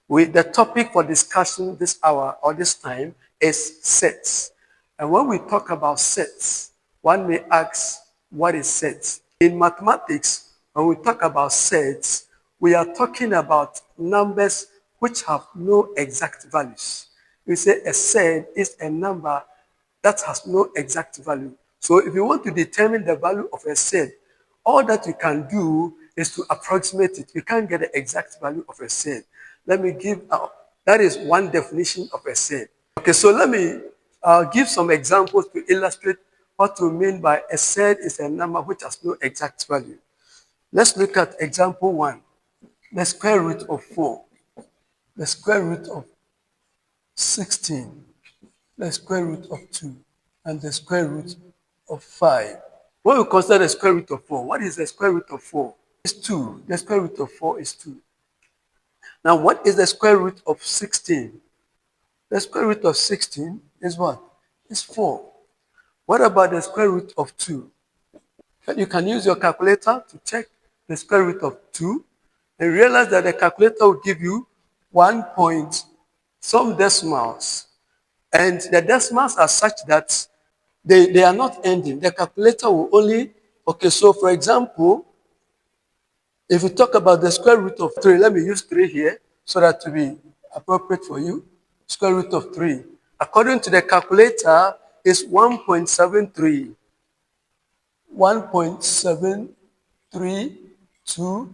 The topic for discussion this hour or this time is sets. And when we talk about sets, one may ask, what is sets? In mathematics, when we talk about sets, we are talking about numbers which have no exact values. We say a set is a number that has no exact value. So if you want to determine the value of a set, all that you can do is to approximate it. You can't get the exact value of a set. Let me give out. That is one definition of a set. Okay, so let me give some examples to illustrate what we mean by a set is a number which has no exact value. Let's look at example 1. The square root of 4. The square root of 16. The square root of 2. And the square root of 5. When we consider the square root of 4, what is the square root of 4? It's 2. The square root of 4 is 2. Now, what is the square root of 16? The square root of 16 is what? It's 4. What about the square root of 2? You can use your calculator to check the square root of 2 and realize that the calculator will give you 1 point some decimals. And the decimals are such that they are not ending. The calculator will only, okay, so for example, if you talk about the square root of 3, let me use 3 here so that to be appropriate for you. Square root of 3. According to the calculator, is 1.73. 1.732,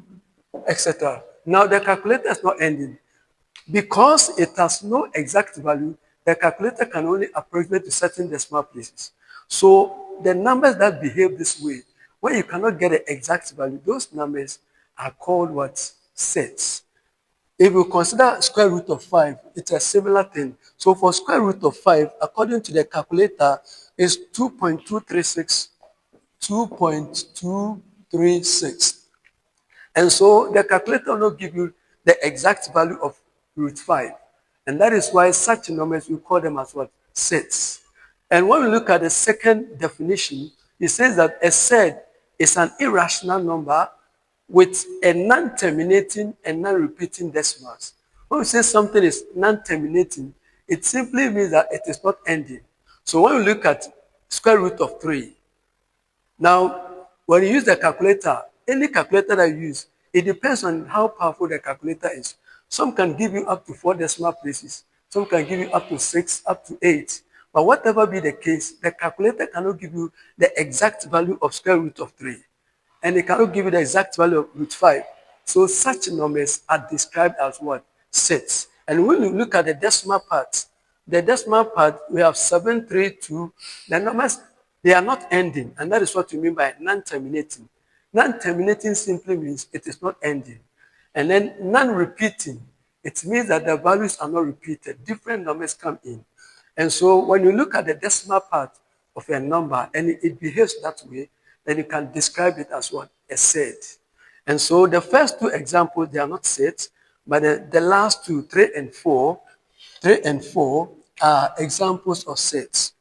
etc. Now the calculator is not ending. Because it has no exact value, the calculator can only approximate to certain decimal places. So the numbers that behave this way, when you cannot get the exact value, those numbers are called what? Sets. If you consider square root of 5, it's a similar thing. So for square root of 5, according to the calculator, is 2.236. 2.236. And so the calculator will not give you the exact value of root 5. And that is why such numbers, we call them as what? Sets. And when we look at the second definition, it says that a set is an irrational number with a non-terminating and non-repeating decimals. When we say something is non-terminating, it simply means that it is not ending. So when we look at square root of 3, now, when you use the calculator, any calculator that you use, it depends on how powerful the calculator is. Some can give you up to 4 decimal places. Some can give you up to 6, up to 8. But whatever be the case, the calculator cannot give you the exact value of square root of 3. And it cannot give you the exact value of root 5. So such numbers are described as what? Sets. And when you look at the decimal part, we have 732. The numbers, they are not ending, and that is what we mean by non-terminating. Non-terminating simply means it is not ending. And then non-repeating, it means that the values are not repeated. Different numbers come in. And so when you look at the decimal part of a number and it behaves that way, then you can describe it as what? A set. And so the first 2 examples, they are not sets, but the last 2, 3 and 4, are examples of sets.